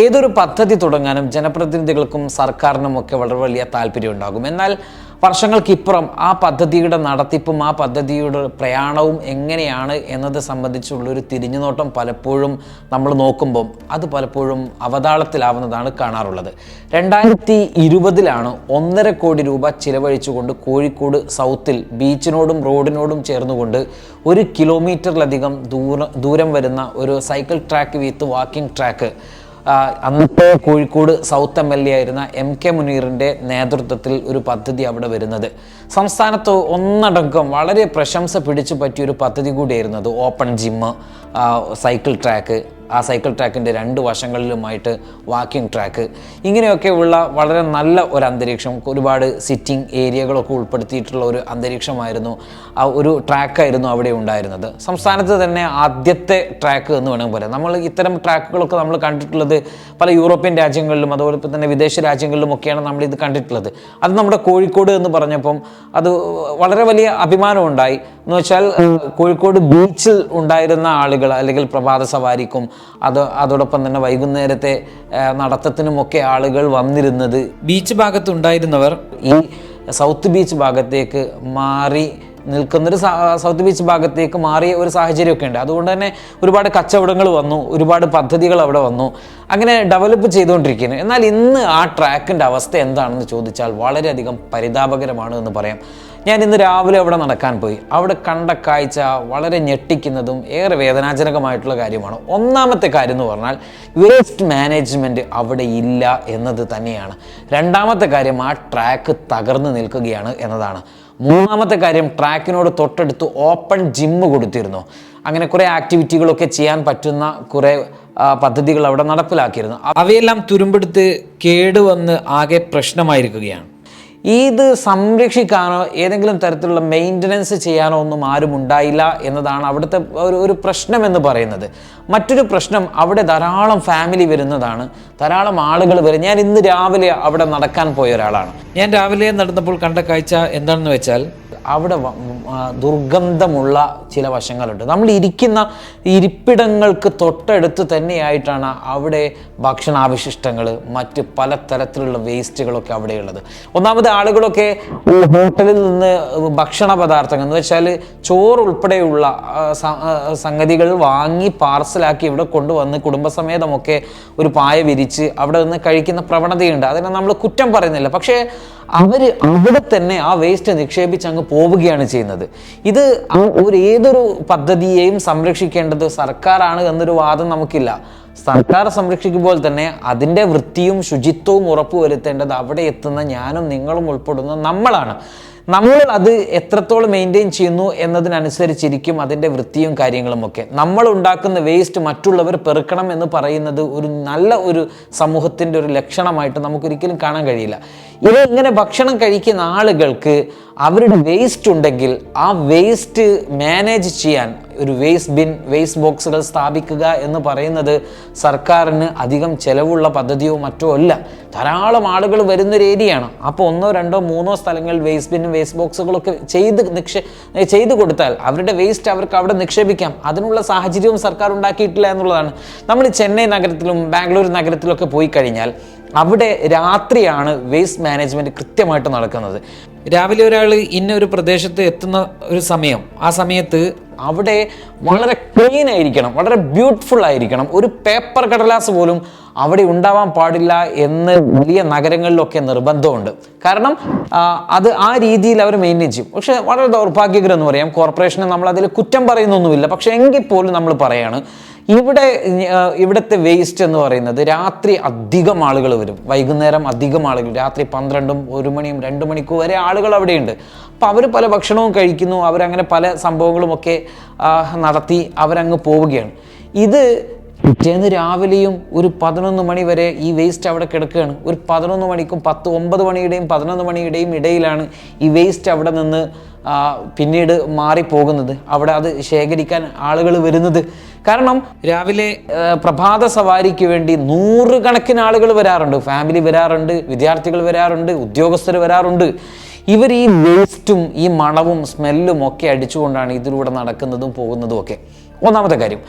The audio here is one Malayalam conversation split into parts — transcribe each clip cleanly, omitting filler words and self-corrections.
ഏതൊരു പദ്ധതി തുടങ്ങാനും ജനപ്രതിനിധികൾക്കും സർക്കാരിനുമൊക്കെ വളരെ വലിയ താല്പര്യം ഉണ്ടാകും. എന്നാൽ വർഷങ്ങൾക്കിപ്പുറം ആ പദ്ധതിയുടെ നടത്തിപ്പും ആ പദ്ധതിയുടെ പ്രയാണവും എങ്ങനെയാണ് എന്നത് സംബന്ധിച്ചുള്ളൊരു തിരിഞ്ഞുനോട്ടം പലപ്പോഴും നമ്മൾ നോക്കുമ്പം അത് പലപ്പോഴും അവതാളത്തിലാവുന്നതാണ് കാണാറുള്ളത്. 2020 1.5 കോടി രൂപ ചിലവഴിച്ചുകൊണ്ട് കോഴിക്കോട് സൗത്തിൽ ബീച്ചിനോടും റോഡിനോടും ചേർന്നുകൊണ്ട് 1 കിലോമീറ്ററിലധികം ദൂരം വരുന്ന ഒരു സൈക്കിൾ ട്രാക്ക് വിത്ത് വാക്കിംഗ് ട്രാക്ക് അന്നത്തെ കോഴിക്കോട് സൗത്ത് MLA ആയിരുന്ന MK മുനീറിൻ്റെ നേതൃത്വത്തിൽ ഒരു പദ്ധതി അവിടെ വരുന്നത്. സംസ്ഥാനത്ത് ഒന്നടങ്കം വളരെ പ്രശംസ പിടിച്ചു പറ്റിയൊരു പദ്ധതി കൂടിയായിരുന്നു അത്. ഓപ്പൺ ജിമ്മ്, സൈക്കിൾ ട്രാക്ക്, ആ സൈക്കിൾ ട്രാക്കിൻ്റെ 2 വശങ്ങളിലുമായിട്ട് വാക്കിംഗ് ട്രാക്ക്, ഇങ്ങനെയൊക്കെ ഉള്ള വളരെ നല്ല ഒരു അന്തരീക്ഷം, ഒരുപാട് സിറ്റിംഗ് ഏരിയകളൊക്കെ ഉൾപ്പെടുത്തിയിട്ടുള്ള ഒരു അന്തരീക്ഷമായിരുന്നു, ആ ഒരു ട്രാക്കായിരുന്നു അവിടെ ഉണ്ടായിരുന്നത്. സംസ്ഥാനത്ത് തന്നെ ആദ്യത്തെ ട്രാക്ക് എന്ന് വേണമെങ്കിൽ പറയാം. നമ്മൾ ഇത്തരം ട്രാക്കുകളൊക്കെ നമ്മൾ കണ്ടിട്ടുള്ളത് പല യൂറോപ്യൻ രാജ്യങ്ങളിലും അതുപോലെ തന്നെ വിദേശ രാജ്യങ്ങളിലുമൊക്കെയാണ് നമ്മളിത് കണ്ടിട്ടുള്ളത്. അത് നമ്മുടെ കോഴിക്കോട് എന്ന് പറഞ്ഞപ്പം അത് വളരെ വലിയ അഭിമാനമുണ്ടായി. എന്ന് വെച്ചാൽ കോഴിക്കോട് ബീച്ചിൽ ഉണ്ടായിരുന്ന ആളുകൾ അല്ലെങ്കിൽ പ്രഭാത സവാരിക്കും അതോടൊപ്പം തന്നെ വൈകുന്നേരത്തെ നടത്തത്തിനുമൊക്കെ ആളുകൾ വന്നിരുന്നത് ബീച്ച് ഭാഗത്തുണ്ടായിരുന്നവർ ഈ സൗത്ത് ബീച്ച് ഭാഗത്തേക്ക് മാറി നിൽക്കുന്നൊരു സൗത്ത് ബീച്ച് ഭാഗത്തേക്ക് മാറിയ ഒരു സാഹചര്യമൊക്കെ ഉണ്ട്. അതുകൊണ്ട് തന്നെ ഒരുപാട് കച്ചവടങ്ങൾ വന്നു, ഒരുപാട് പദ്ധതികൾ അവിടെ വന്നു, അങ്ങനെ ഡെവലപ്പ് ചെയ്തുകൊണ്ടിരിക്കുന്നു. എന്നാൽ ഇന്ന് ആ ട്രാക്കിൻ്റെ അവസ്ഥ എന്താണെന്ന് ചോദിച്ചാൽ വളരെയധികം പരിതാപകരമാണ് എന്ന് പറയാം. ഞാൻ ഇന്ന് രാവിലെ അവിടെ നടക്കാൻ പോയി. അവിടെ കണ്ട കാഴ്ച വളരെ ഞെട്ടിക്കുന്നതും ഏറെ വേദനാജനകമായിട്ടുള്ള കാര്യമാണ്. ഒന്നാമത്തെ കാര്യം എന്ന് പറഞ്ഞാൽ വേസ്റ്റ് മാനേജ്മെൻറ്റ് അവിടെ ഇല്ല എന്നത് തന്നെയാണ്. രണ്ടാമത്തെ കാര്യം ആ ട്രാക്ക് തകർന്നു നിൽക്കുകയാണ് എന്നതാണ്. മൂന്നാമത്തെ കാര്യം ട്രാക്കിനോട് തൊട്ടടുത്ത് ഓപ്പൺ ജിമ്മ് കൊടുത്തിരുന്നു. അങ്ങനെ കുറേ ആക്ടിവിറ്റികളൊക്കെ ചെയ്യാൻ പറ്റുന്ന കുറേ പദ്ധതികൾ അവിടെ നടപ്പിലാക്കിയിരുന്നു. അവയെല്ലാം തുരുമ്പെടുത്ത് കേടുവന്ന് ആകെ പ്രശ്നമായിരിക്കുകയാണ്. ഇത് സംരക്ഷിക്കാനോ ഏതെങ്കിലും തരത്തിലുള്ള മെയിൻ്റനൻസ് ചെയ്യാനോ ഒന്നും ആരും ഉണ്ടായില്ല എന്നതാണ് അവിടുത്തെ ഒരു പ്രശ്നം എന്ന് പറയുന്നത്. മറ്റൊരു പ്രശ്നം, അവിടെ ധാരാളം ഫാമിലി വരുന്നതാണ്, ധാരാളം ആളുകൾ വരും. ഞാൻ ഇന്ന് രാവിലെ അവിടെ നടക്കാൻ പോയ ഒരാളാണ്. ഞാൻ രാവിലെ നടന്നപ്പോൾ കണ്ട കാഴ്ച എന്താണെന്ന് വെച്ചാൽ അവിടെ ദുർഗന്ധമുള്ള ചില വശങ്ങളുണ്ട്. നമ്മൾ ഇരിക്കുന്ന ഇരിപ്പിടങ്ങൾക്ക് തൊട്ടടുത്ത് തന്നെയായിട്ടാണ് അവിടെ ഭക്ഷണാവശിഷ്ടങ്ങൾ, മറ്റ് പലതരത്തിലുള്ള വേസ്റ്റുകളൊക്കെ അവിടെയുള്ളത്. ഒന്നാമത് ആളുകളൊക്കെ ഹോട്ടലിൽ നിന്ന് ഭക്ഷണ പദാർത്ഥങ്ങൾ എന്ന് വെച്ചാൽ ചോറ് ഉൾപ്പെടെയുള്ള സംഗതികൾ വാങ്ങി പാർസലാക്കി ഇവിടെ കൊണ്ടുവന്ന് കുടുംബസമേതമൊക്കെ ഒരു പായ വിരിച്ച് അവിടെ നിന്ന് കഴിക്കുന്ന പ്രവണതയുണ്ട്. അതിനെ നമ്മൾ കുറ്റം പറയുന്നില്ല. പക്ഷേ അവർ അവിടെ തന്നെ ആ വേസ്റ്റ് നിക്ഷേപിച്ച് അങ്ങ് പോവുകയാണ് ചെയ്യുന്നത്. ഇത് ഏതൊരു പദ്ധതിയെയും സംരക്ഷിക്കേണ്ടത് സർക്കാരാണ് എന്നൊരു വാദം നമുക്കില്ല. സർക്കാർ സംരക്ഷിക്കുമ്പോൾ തന്നെ അതിൻ്റെ വൃത്തിയും ശുചിത്വവും ഉറപ്പുവരുത്തേണ്ടത് അവിടെ എത്തുന്ന ഞാനും നിങ്ങളും ഉൾപ്പെടുന്ന നമ്മളാണ്. നമ്മൾ അത് എത്രത്തോളം മെയിൻറ്റെയിൻ ചെയ്യുന്നു എന്നതിനനുസരിച്ചിരിക്കും അതിൻ്റെ വൃത്തിയും കാര്യങ്ങളുമൊക്കെ. നമ്മൾ ഉണ്ടാക്കുന്ന വേസ്റ്റ് മറ്റുള്ളവർ പെറുക്കണം എന്ന് പറയുന്നത് ഒരു നല്ല ഒരു സമൂഹത്തിൻ്റെ ഒരു ലക്ഷണമായിട്ട് നമുക്കൊരിക്കലും കാണാൻ കഴിയില്ല. ഇങ്ങനെ ഭക്ഷണം കഴിക്കുന്ന ആളുകൾക്ക് അവരുടെ വേസ്റ്റ് ഉണ്ടെങ്കിൽ ആ വേസ്റ്റ് മാനേജ് ചെയ്യാൻ ഒരു വേസ്റ്റ് ബിൻ, വേസ്റ്റ് ബോക്സുകൾ സ്ഥാപിക്കുക എന്ന് പറയുന്നത് സർക്കാരിന് അധികം ചെലവുള്ള പദ്ധതിയോ മറ്റോ അല്ല. ധാരാളം ആളുകൾ വരുന്നൊരു ഏരിയയാണ്. അപ്പോൾ 1, 2, 3 സ്ഥലങ്ങളിൽ വേസ്റ്റ് ബിന്നും വേസ്റ്റ് ബോക്സുകളൊക്കെ ചെയ്ത് കൊടുത്താൽ അവരുടെ വേസ്റ്റ് അവർക്ക് അവിടെ നിക്ഷേപിക്കാം. അതിനുള്ള സാഹചര്യവും സർക്കാർ ഉണ്ടാക്കിയിട്ടില്ല എന്നുള്ളതാണ്. നമ്മൾ ചെന്നൈ നഗരത്തിലും ബാംഗ്ലൂർ നഗരത്തിലൊക്കെ പോയി കഴിഞ്ഞാൽ അവിടെ രാത്രിയാണ് വേസ്റ്റ് മാനേജ്മെൻറ്റ് കൃത്യമായിട്ട് നടക്കുന്നത്. രാവിലെ ഒരാൾ ഇന്നൊരു പ്രദേശത്ത് എത്തുന്ന ഒരു സമയം, ആ സമയത്ത് അവിടെ വളരെ ക്ലീൻ ആയിരിക്കണം, വളരെ ബ്യൂട്ടിഫുൾ ആയിരിക്കണം. ഒരു പേപ്പർ കടലാസ് പോലും അവിടെ ഉണ്ടാവാൻ പാടില്ല എന്ന് വലിയ നഗരങ്ങളിലൊക്കെ നിർബന്ധമുണ്ട്. കാരണം അത് ആ രീതിയിൽ അവർ മെയിൻറ്റെയിൻ ചെയ്യും. പക്ഷേ വളരെ ദൗർഭാഗ്യകരം എന്ന് പറയാം. കോർപ്പറേഷനെ നമ്മൾ അതിൽ കുറ്റം പറയുന്നൊന്നുമില്ല. പക്ഷേ എങ്കിൽ പോലും നമ്മൾ പറയാണ് ഇവിടുത്തെ വേസ്റ്റ് എന്ന് പറയുന്നത് രാത്രി അധികം ആളുകൾ വരും, വൈകുന്നേരം അധികം ആളുകൾ, രാത്രി 12, 1 മണിയും 2 മണിക്കും വരെ ആളുകൾ അവിടെയുണ്ട്. അപ്പം അവർ പല ഭക്ഷണവും കഴിക്കുന്നു, അവരങ്ങനെ പല സംഭവങ്ങളുമൊക്കെ നടത്തി അവരങ്ങ് പോവുകയാണ്. ഇത് പിറ്റേന്ന് രാവിലെയും ഒരു 11 മണി വരെ ഈ വേസ്റ്റ് അവിടെ കിടക്കുകയാണ്. ഒരു 11 മണിക്കും 9 മണിയുടെയും 11 മണിയുടെയും ഇടയിലാണ് ഈ വേസ്റ്റ് അവിടെ നിന്ന് പിന്നീട് മാറിപ്പോകുന്നത്. അവിടെ അത് ശേഖരിക്കാൻ ആളുകൾ വരുന്നത്. കാരണം രാവിലെ പ്രഭാത സവാരിക്ക് വേണ്ടി 100 കണക്കിന് ആളുകൾ വരാറുണ്ട്. ഫാമിലി വരാറുണ്ട്, വിദ്യാർത്ഥികൾ വരാറുണ്ട്, ഉദ്യോഗസ്ഥർ വരാറുണ്ട്. ഇവർ ഈ വേസ്റ്റും ഈ മണവും സ്മെല്ലും ഒക്കെ അടിച്ചുകൊണ്ടാണ് ഇതിലൂടെ നടക്കുന്നതും പോകുന്നതും ഒക്കെ. ഒന്നാമത്തെ കാര്യം.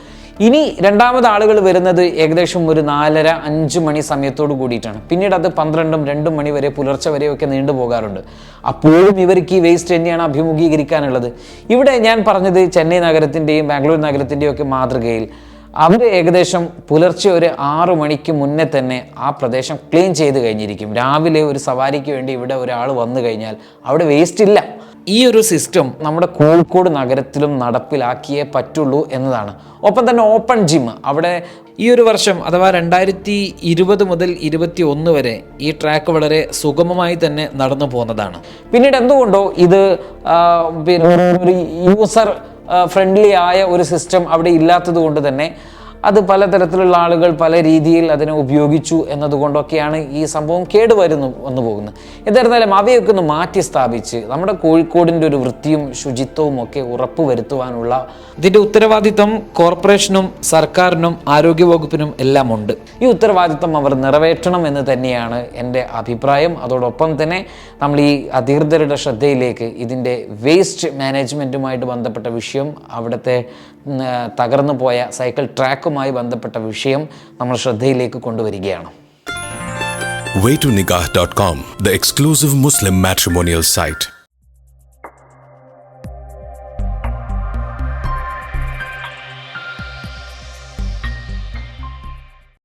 ഇനി രണ്ടാമത് ആളുകൾ വരുന്നത് ഏകദേശം ഒരു 4:30-5 മണി സമയത്തോട് കൂടിയിട്ടാണ്. പിന്നീട് അത് 12-2 മണി വരെ, പുലർച്ചെ വരെയൊക്കെ നീണ്ടു പോകാറുണ്ട്. അപ്പോഴും ഇവർക്ക് ഈ വേസ്റ്റ് തന്നെയാണ് അഭിമുഖീകരിക്കാനുള്ളത്. ഇവിടെ ഞാൻ പറഞ്ഞത് ചെന്നൈ നഗരത്തിൻ്റെയും ബാംഗ്ലൂർ നഗരത്തിൻ്റെയും ഒക്കെ മാതൃകയിൽ അവർ ഏകദേശം പുലർച്ചെ ഒരു 6 മണിക്ക് മുന്നേ തന്നെ ആ പ്രദേശം ക്ലീൻ ചെയ്ത് കഴിഞ്ഞിരിക്കും. രാവിലെ ഒരു സവാരിക്ക് വേണ്ടി ഇവിടെ ഒരാൾ വന്നു കഴിഞ്ഞാൽ അവിടെ വേസ്റ്റ് ഇല്ല. ഈ ഒരു സിസ്റ്റം നമ്മുടെ കോഴിക്കോട് നഗരത്തിലും നടപ്പിലാക്കിയേ പറ്റുള്ളൂ എന്നതാണ്. ഒപ്പം തന്നെ ഓപ്പൺ ജിം അവിടെ ഈ ഒരു വർഷം അഥവാ 2020 മുതൽ 2021 വരെ ഈ ട്രാക്ക് വളരെ സുഗമമായി തന്നെ നടന്നു പോകുന്നതാണ്. പിന്നീട് എന്തുകൊണ്ടോ ഇത് ഒരു യൂസർ ഫ്രണ്ട്ലി ആയ ഒരു സിസ്റ്റം അവിടെ ഇല്ലാത്തത് കൊണ്ട് തന്നെ അത് പലതരത്തിലുള്ള ആളുകൾ പല രീതിയിൽ അതിനെ ഉപയോഗിച്ചു എന്നതുകൊണ്ടൊക്കെയാണ് ഈ സംഭവം വന്നു പോകുന്നത്. എന്നിരുന്നാലും അവയൊക്കെ ഒന്ന് മാറ്റി സ്ഥാപിച്ച് നമ്മുടെ കോഴിക്കോടിൻ്റെ ഒരു വൃത്തിയും ശുചിത്വവും ഒക്കെ ഉറപ്പുവരുത്തുവാനുള്ള ഇതിൻ്റെ ഉത്തരവാദിത്വം കോർപ്പറേഷനും സർക്കാരിനും ആരോഗ്യവകുപ്പിനും എല്ലാം ഉണ്ട്. ഈ ഉത്തരവാദിത്വം അവർ നിറവേറ്റണം എന്ന് തന്നെയാണ് എൻ്റെ അഭിപ്രായം. അതോടൊപ്പം തന്നെ നമ്മൾ ഈ അധികൃതരുടെ ശ്രദ്ധയിലേക്ക് ഇതിൻ്റെ വേസ്റ്റ് മാനേജ്മെൻറ്റുമായിട്ട് ബന്ധപ്പെട്ട വിഷയം, അവിടുത്തെ തകർന്നു പോയ സൈക്കിൾ ട്രാക്കുമായി ബന്ധപ്പെട്ട വിഷയം നമ്മൾ ശ്രദ്ധയിലേക്ക് കൊണ്ടുവരികയാണ്. waytonikah.com, the exclusive Muslim matrimonial site.